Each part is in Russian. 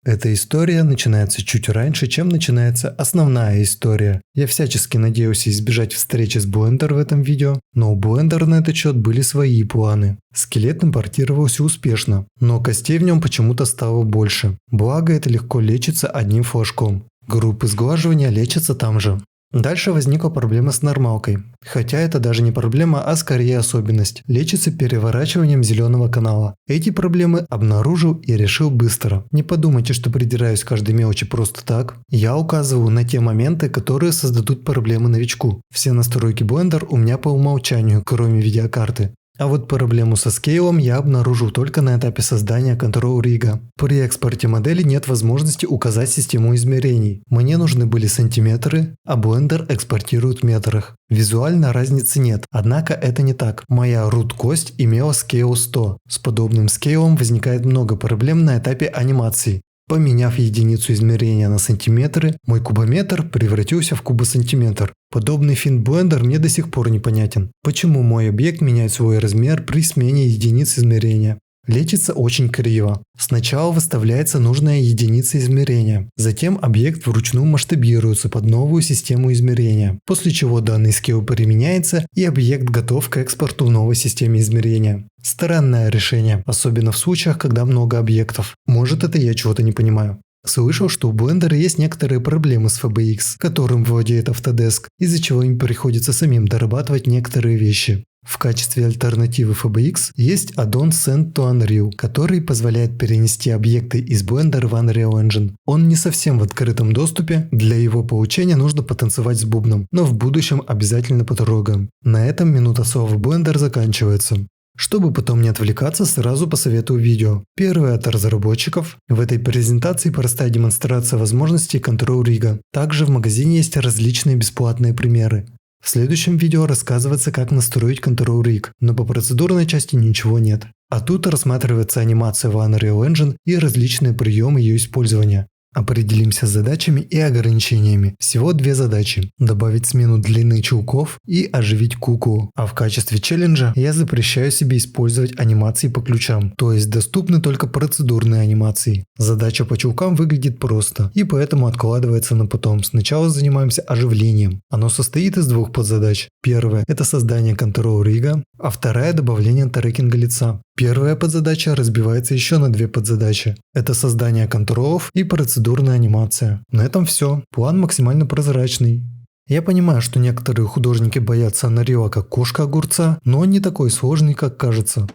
Эта история начинается чуть раньше, чем начинается основная история. Я всячески надеялся избежать встречи с Blender в этом видео, но у Blender на этот счет были свои планы. Скелет импортировался успешно, но костей в нем почему-то стало больше. Благо это легко лечится одним флажком. Группы сглаживания лечатся там же. Дальше возникла проблема с нормалкой. Хотя это даже не проблема, а скорее особенность. Лечится переворачиванием зеленого канала. Эти проблемы обнаружил и решил быстро. Не подумайте, что придираюсь к каждой мелочи просто так. Я указываю на те моменты, которые создадут проблемы новичку. Все настройки Blender у меня по умолчанию, кроме видеокарты. А вот проблему со скейлом я обнаружил только на этапе создания Control Rig. При экспорте модели нет возможности указать систему измерений. Мне нужны были сантиметры, а Blender экспортирует в метрах. Визуально разницы нет, однако это не так. Моя root-кость имела скейл 100. С подобным скейлом возникает много проблем на этапе анимации. Поменяв единицу измерения на сантиметры, мой кубометр превратился в кубосантиметр. Подобный финт Blender мне до сих пор непонятен. Почему мой объект меняет свой размер при смене единиц измерения? Лечится очень криво. Сначала выставляется нужная единица измерения, затем объект вручную масштабируется под новую систему измерения, после чего данный скейл применяется и объект готов к экспорту в новой системе измерения. Странное решение, особенно в случаях, когда много объектов. Может, это я чего-то не понимаю. Слышал, что у Blender есть некоторые проблемы с FBX, которым владеет Autodesk, из-за чего им приходится самим дорабатывать некоторые вещи. В качестве альтернативы FBX есть аддон Send to Unreal, который позволяет перенести объекты из Blender в Unreal Engine. Он не совсем в открытом доступе, для его получения нужно потанцевать с бубном, но в будущем обязательно потрогаем. На этом минута слова Blender заканчивается. Чтобы потом не отвлекаться, сразу посоветую видео. Первое от разработчиков. В этой презентации простая демонстрация возможностей Control Rig. Также в магазине есть различные бесплатные примеры. В следующем видео рассказывается, как настроить Control Rig, но по процедурной части ничего нет. А тут рассматривается анимация в Unreal Engine и различные приемы ее использования. Определимся с задачами и ограничениями. Всего две задачи. Добавить смену длины чулков и оживить куклу. А в качестве челленджа я запрещаю себе использовать анимации по ключам. То есть доступны только процедурные анимации. Задача по чулкам выглядит просто и поэтому откладывается на потом. Сначала занимаемся оживлением. Оно состоит из двух подзадач. Первая – это создание Control Rig, а вторая – добавление трекинга лица. Первая подзадача разбивается еще на две подзадачи. Это создание контролов и процедурная анимация. На этом все. План максимально прозрачный. Я понимаю, что некоторые художники боятся Unreal как кошка огурца, но он не такой сложный, как кажется.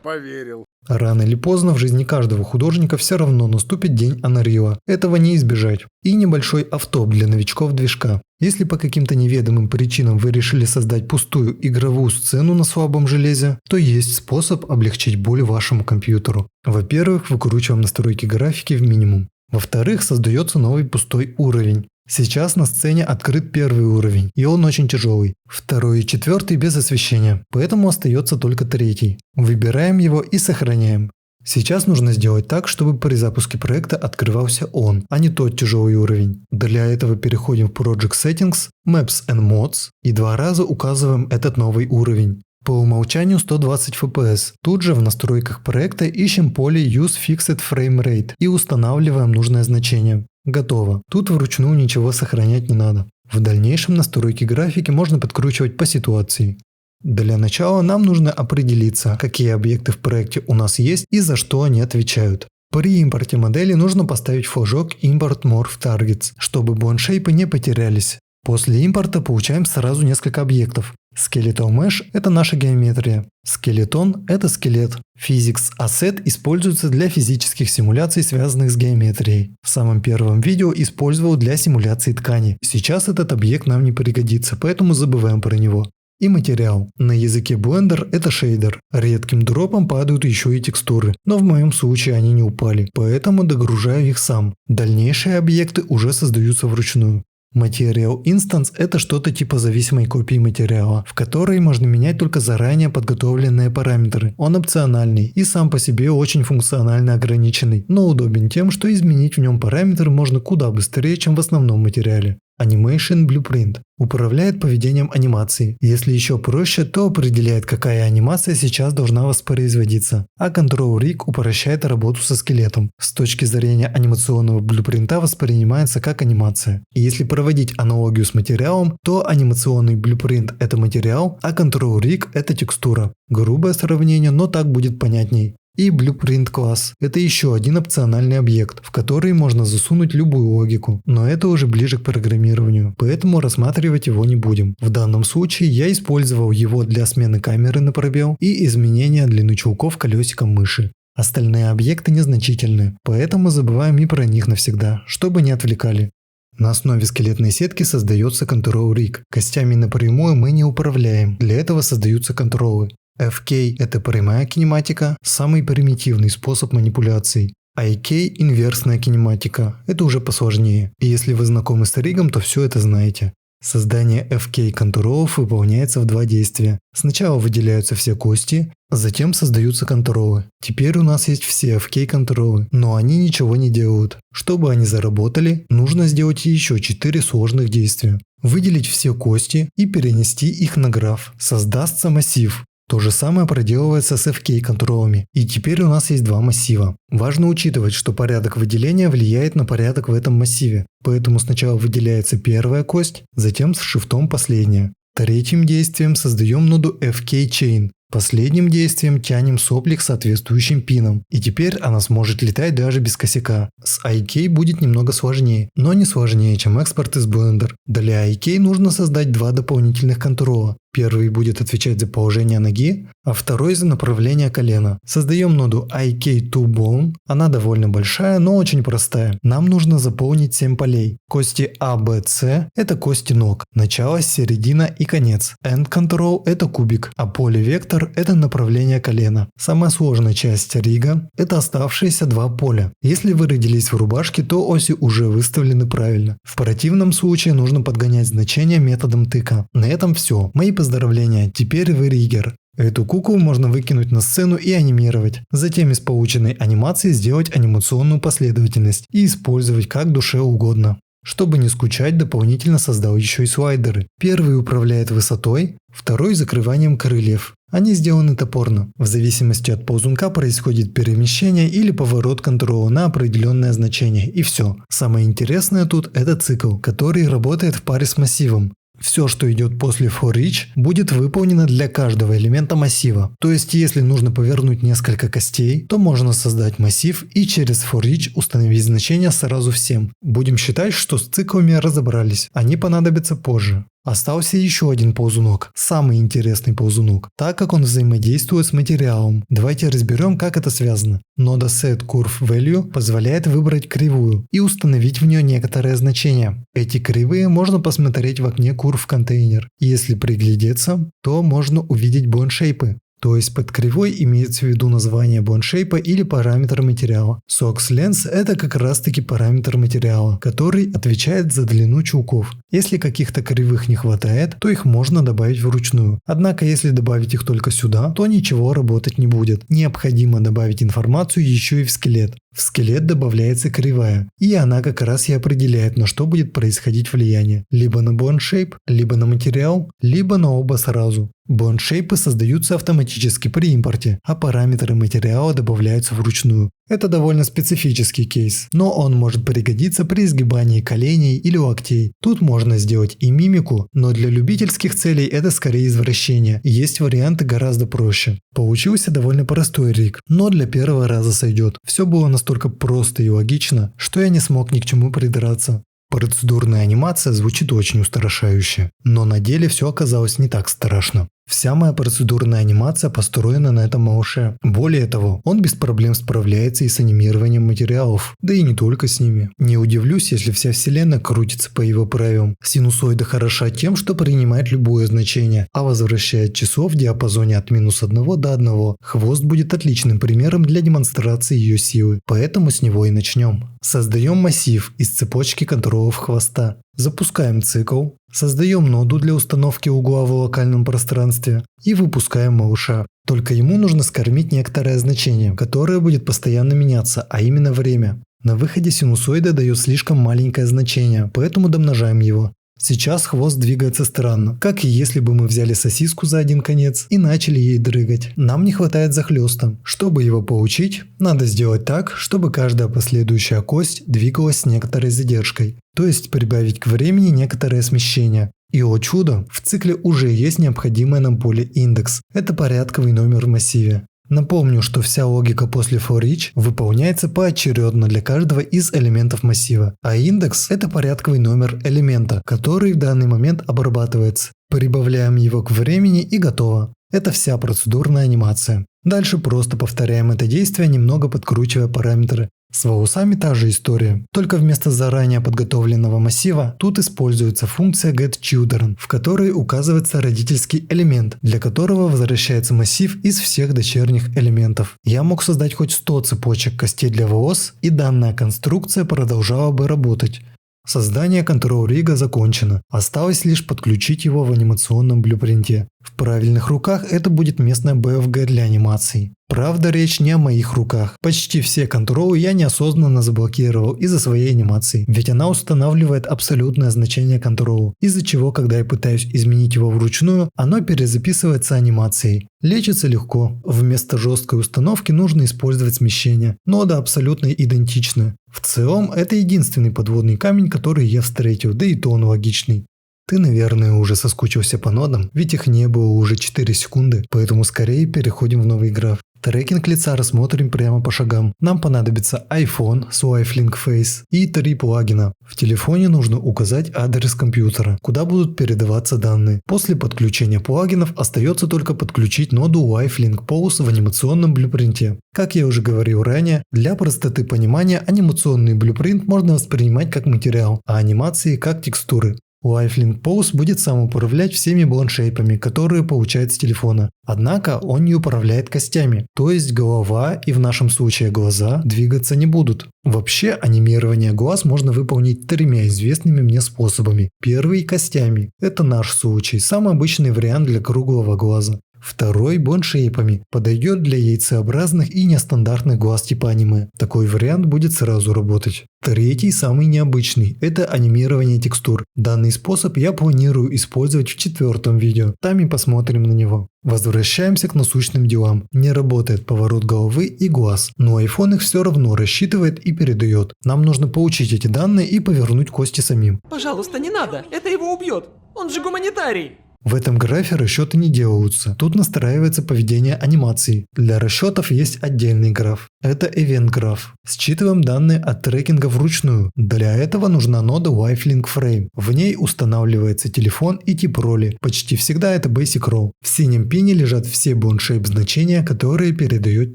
Поверил. Рано или поздно в жизни каждого художника все равно наступит день Unreal. Этого не избежать. И небольшой автоп для новичков движка. Если по каким-то неведомым причинам вы решили создать пустую игровую сцену на слабом железе, то есть способ облегчить боль вашему компьютеру. Во-первых, выкручиваем настройки графики в минимум. Во-вторых, создается новый пустой уровень. Сейчас на сцене открыт первый уровень, и он очень тяжелый. Второй и четвертый без освещения, поэтому остается только третий. Выбираем его и сохраняем. Сейчас нужно сделать так, чтобы при запуске проекта открывался он, а не тот тяжелый уровень. Для этого переходим в Project Settings, Maps and Mods и два раза указываем этот новый уровень. По умолчанию 120 FPS. Тут же в настройках проекта ищем поле Use Fixed Frame Rate и устанавливаем нужное значение. Готово. Тут вручную ничего сохранять не надо. В дальнейшем настройки графики можно подкручивать по ситуации. Для начала нам нужно определиться, какие объекты в проекте у нас есть и за что они отвечают. При импорте модели нужно поставить флажок Import Morph Targets, чтобы боншейпы не потерялись. После импорта получаем сразу несколько объектов. Skeletal Mesh – это наша геометрия. Skeleton – это скелет. Physics Asset используется для физических симуляций, связанных с геометрией. В самом первом видео использовал для симуляции ткани. Сейчас этот объект нам не пригодится, поэтому забываем про него. И материал. На языке Blender это шейдер. Редким дропом падают еще и текстуры, но в моем случае они не упали, поэтому догружаю их сам. Дальнейшие объекты уже создаются вручную. Material Instance – это что-то типа зависимой копии материала, в которой можно менять только заранее подготовленные параметры. Он опциональный и сам по себе очень функционально ограниченный, но удобен тем, что изменить в нем параметры можно куда быстрее, чем в основном материале. Animation Blueprint. Управляет поведением анимации. Если еще проще, то определяет, какая анимация сейчас должна воспроизводиться. А Control Rig упрощает работу со скелетом. С точки зрения анимационного блюпринта воспринимается как анимация. И если проводить аналогию с материалом, то анимационный блюпринт – это материал, а Control Rig – это текстура. Грубое сравнение, но так будет понятней. И Blueprint класс – это еще один опциональный объект, в который можно засунуть любую логику, но это уже ближе к программированию, поэтому рассматривать его не будем. В данном случае я использовал его для смены камеры на пробел и изменения длины чулков колесиком мыши. Остальные объекты незначительны, поэтому забываем и про них навсегда, чтобы не отвлекали. На основе скелетной сетки создается Control Rig. Костями напрямую мы не управляем, для этого создаются контролы. FK – это прямая кинематика, самый примитивный способ манипуляций. IK – инверсная кинематика, это уже посложнее. И если вы знакомы с ригом, то все это знаете. Создание FK контролов выполняется в два действия. Сначала выделяются все кости, затем создаются контролы. Теперь у нас есть все FK контролы, но они ничего не делают. Чтобы они заработали, нужно сделать еще 4 сложных действия. Выделить все кости и перенести их на граф. Создастся массив. То же самое проделывается с FK контролами. И теперь у нас есть два массива. Важно учитывать, что порядок выделения влияет на порядок в этом массиве. Поэтому сначала выделяется первая кость, затем с шифтом последняя. Третьим действием создаем ноду FK Chain. Последним действием тянем сопли к соответствующим пинам. И теперь она сможет летать даже без косяка. С IK будет немного сложнее, но не сложнее, чем экспорт из Blender. Для IK нужно создать два дополнительных контрола. Первый будет отвечать за положение ноги, а второй за направление колена. Создаем ноду IK2Bone. Она довольно большая, но очень простая. Нам нужно заполнить 7 полей. Кости A, B, C – это кости ног. Начало, середина и конец. End Control – это кубик, а поле вектор – это направление колена. Самая сложная часть рига – это оставшиеся два поля. Если вы родились в рубашке, то оси уже выставлены правильно. В противном случае нужно подгонять значения методом тыка. На этом все. Мои поздравления, теперь вы риггер. Эту куклу можно выкинуть на сцену и анимировать. Затем из полученной анимации сделать анимационную последовательность и использовать как душе угодно. Чтобы не скучать, дополнительно создал еще и слайдеры. Первый управляет высотой, второй закрыванием крыльев. Они сделаны топорно. В зависимости от ползунка происходит перемещение или поворот контрола на определенное значение. И все. Самое интересное тут – это цикл, который работает в паре с массивом. Все, что идет после for each, будет выполнено для каждого элемента массива. То есть, если нужно повернуть несколько костей, то можно создать массив и через for each установить значения сразу всем. Будем считать, что с циклами разобрались. Они понадобятся позже. Остался еще один ползунок, самый интересный ползунок, так как он взаимодействует с материалом. Давайте разберем, как это связано. Нода setCurveValue позволяет выбрать кривую и установить в нее некоторые значения. Эти кривые можно посмотреть в окне CurveContainer. Если приглядеться, то можно увидеть bone-шейпы. То есть под кривой имеется в виду название bone-шейпа или параметр материала. SoxLength – это как раз таки параметр материала, который отвечает за длину чулков. Если каких-то кривых не хватает, то их можно добавить вручную. Однако если добавить их только сюда, то ничего работать не будет. Необходимо добавить информацию еще и в скелет. В скелет добавляется кривая, и она как раз и определяет, на что будет происходить влияние. Либо на bone-shape, либо на материал, либо на оба сразу. Bone-шейпы создаются автоматически при импорте, а параметры материала добавляются вручную. Это довольно специфический кейс, но он может пригодиться при изгибании коленей или локтей. Тут можно сделать и мимику, но для любительских целей это скорее извращение. Есть варианты гораздо проще. Получился довольно простой риг, но для первого раза сойдет. Все было настолько просто и логично, что я не смог ни к чему придраться. Процедурная анимация звучит очень устрашающе, но на деле все оказалось не так страшно. Вся моя процедурная анимация построена на этом малыше. Более того, он без проблем справляется и с анимированием материалов, да и не только с ними. Не удивлюсь, если вся вселенная крутится по его правилам. Синусоида хороша тем, что принимает любое значение, а возвращает число в диапазоне от -1 до 1. Хвост будет отличным примером для демонстрации ее силы, поэтому с него и начнем. Создаем массив из цепочки контролов хвоста. Запускаем цикл, создаем ноду для установки угла в локальном пространстве и выпускаем малыша. Только ему нужно скормить некоторое значение, которое будет постоянно меняться, а именно время. На выходе синусоида дает слишком маленькое значение, поэтому домножаем его. Сейчас хвост двигается странно, как и если бы мы взяли сосиску за один конец и начали ей дрыгать. Нам не хватает захлеста. Чтобы его поучить, надо сделать так, чтобы каждая последующая кость двигалась с некоторой задержкой. То есть прибавить к времени некоторое смещение. И о чудо, в цикле уже есть необходимое нам поле индекс. Это порядковый номер в массиве. Напомню, что вся логика после for each выполняется поочередно для каждого из элементов массива, а индекс – это порядковый номер элемента, который в данный момент обрабатывается. Прибавляем его к времени и готово. Это вся процедурная анимация. Дальше просто повторяем это действие, немного подкручивая параметры. С волосами та же история, только вместо заранее подготовленного массива тут используется функция getChildren, в которой указывается родительский элемент, для которого возвращается массив из всех дочерних элементов. Я мог создать хоть 100 цепочек костей для волос, и данная конструкция продолжала бы работать. Создание контрол-рига закончено, осталось лишь подключить его в анимационном блюпринте. В правильных руках это будет местная BFG для анимаций. Правда, речь не о моих руках. Почти все контролы я неосознанно заблокировал из-за своей анимации, ведь она устанавливает абсолютное значение контрола, из-за чего, когда я пытаюсь изменить его вручную, оно перезаписывается анимацией. Лечится легко. Вместо жесткой установки нужно использовать смещение. Нода абсолютно идентична. В целом, это единственный подводный камень, который я встретил, да и то он логичный. Ты, наверное, уже соскучился по нодам, ведь их не было уже 4 секунды, поэтому скорее переходим в новый граф. Трекинг лица рассмотрим прямо по шагам. Нам понадобится iPhone с Lifelink Face и 3 плагина. В телефоне нужно указать адрес компьютера, куда будут передаваться данные. После подключения плагинов остается только подключить ноду Lifelink Pose в анимационном блюпринте. Как я уже говорил ранее, для простоты понимания анимационный блюпринт можно воспринимать как материал, а анимации как текстуры. Lifelink Pose будет сам управлять всеми бланшейпами, которые получает с телефона. Однако он не управляет костями, то есть голова и в нашем случае глаза двигаться не будут. Вообще анимирование глаз можно выполнить 3 известными мне способами. Первый – костями. Это наш случай, самый обычный вариант для круглого глаза. Второй боншейпами подойдет для яйцеобразных и нестандартных глаз типа аниме. Такой вариант будет сразу работать. Третий, самый необычный, это анимирование текстур. Данный способ я планирую использовать в 4-м видео, там и посмотрим на него. Возвращаемся к насущным делам. Не работает поворот головы и глаз, но iPhone их все равно рассчитывает и передает. Нам нужно получить эти данные и повернуть кости самим. Пожалуйста, не надо, это его убьет, он же гуманитарий. В этом графе расчеты не делаются. Тут настраивается поведение анимации. Для расчетов есть отдельный граф. Это Event граф. Считываем данные от трекинга вручную. Для этого нужна нода Lifelink Frame. В ней устанавливается телефон и тип роли. Почти всегда это Basic Role. В синем пине лежат все bone-shape значения, которые передает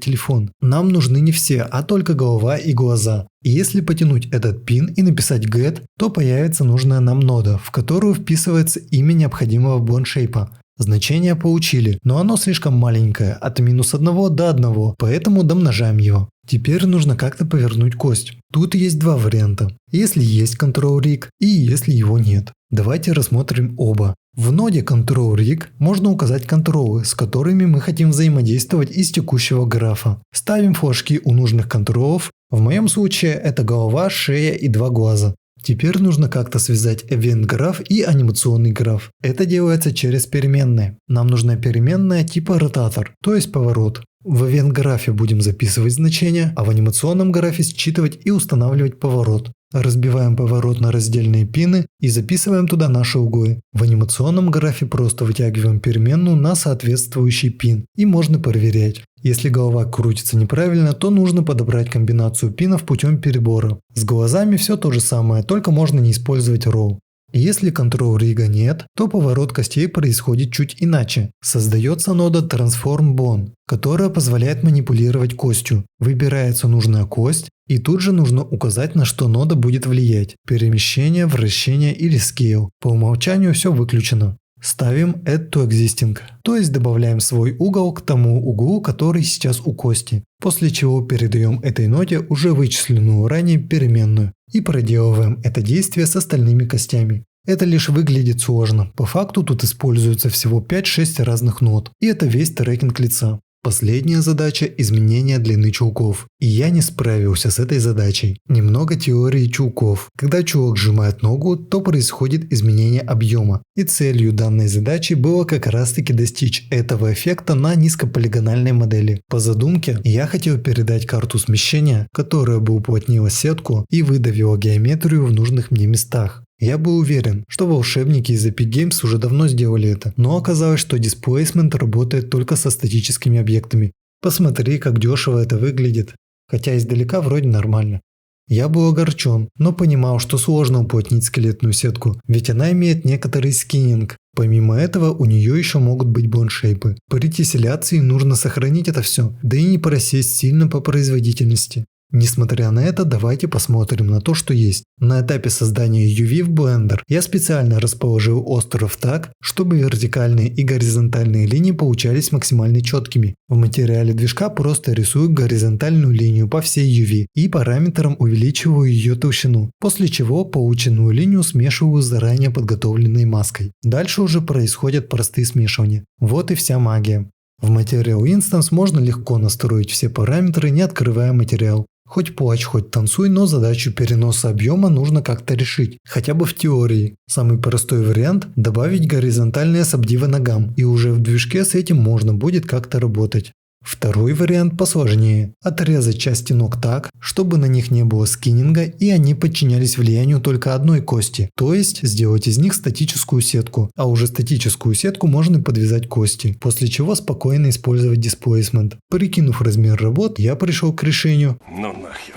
телефон. Нам нужны не все, а только голова и глаза. И если потянуть этот пин и написать get, то появится нужная нам нода, в которую вписывается имя необходимого bone-shape. Значение получили, но оно слишком маленькое, от -1 до 1, поэтому домножаем его. Теперь нужно как-то повернуть кость. Тут есть 2 варианта. Если есть Control Rig и если его нет. Давайте рассмотрим оба. В ноде Control Rig можно указать контролы, с которыми мы хотим взаимодействовать из текущего графа. Ставим флажки у нужных контролов. В моем случае это голова, шея и 2 глаза. Теперь нужно как-то связать Event граф и анимационный граф. Это делается через переменные. Нам нужна переменная типа ротатор, то есть поворот. В Event графе будем записывать значения, а в анимационном графе считывать и устанавливать поворот. Разбиваем поворот на раздельные пины и записываем туда наши углы. В анимационном графе просто вытягиваем переменную на соответствующий пин и можно проверять. Если голова крутится неправильно, то нужно подобрать комбинацию пинов путем перебора. С глазами все то же самое, только можно не использовать roll. Если Control Rig нет, то поворот костей происходит чуть иначе. Создается нода Transform Bone, которая позволяет манипулировать костью. Выбирается нужная кость, и тут же нужно указать, на что нода будет влиять. Перемещение, вращение или Scale. По умолчанию все выключено. Ставим Add to Existing, то есть добавляем свой угол к тому углу, который сейчас у кости. После чего передаем этой ноде уже вычисленную ранее переменную и проделываем это действие с остальными костями. Это лишь выглядит сложно. По факту тут используется всего 5-6 разных нод, и это весь трекинг лица. Последняя задача – изменение длины чулков. И я не справился с этой задачей. Немного теории чулков. Когда чулок сжимает ногу, то происходит изменение объема. И целью данной задачи было как раз таки достичь этого эффекта на низкополигональной модели. По задумке, я хотел передать карту смещения, которая бы уплотнила сетку и выдавила геометрию в нужных мне местах. Я был уверен, что волшебники из Epic Games уже давно сделали это, но оказалось, что Displacement работает только со статическими объектами. Посмотри, как дешево это выглядит, хотя издалека вроде нормально. Я был огорчен, но понимал, что сложно уплотнить скелетную сетку, ведь она имеет некоторый скиннинг. Помимо этого, у нее еще могут быть блоншейпы. При тесселяции нужно сохранить это все, да и не просесть сильно по производительности. Несмотря на это, давайте посмотрим на то, что есть. На этапе создания UV в Blender я специально расположил остров так, чтобы вертикальные и горизонтальные линии получались максимально четкими. В материале движка просто рисую горизонтальную линию по всей UV и параметром увеличиваю ее толщину, после чего полученную линию смешиваю с заранее подготовленной маской. Дальше уже происходят простые смешивания. Вот и вся магия. В Material Instance можно легко настроить все параметры, не открывая материал. Хоть плачь, хоть танцуй, но задачу переноса объема нужно как-то решить, хотя бы в теории. Самый простой вариант – добавить горизонтальные сабдивы ногам, и уже в движке с этим можно будет как-то работать. Второй вариант посложнее – отрезать части ног так, чтобы на них не было скиннинга и они подчинялись влиянию только одной кости, то есть сделать из них статическую сетку, а уже статическую сетку можно подвязать кости, после чего спокойно использовать Displacement. Прикинув размер работ, я пришел к решению. Ну нахер.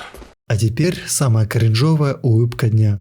А теперь самая кринжовая улыбка дня.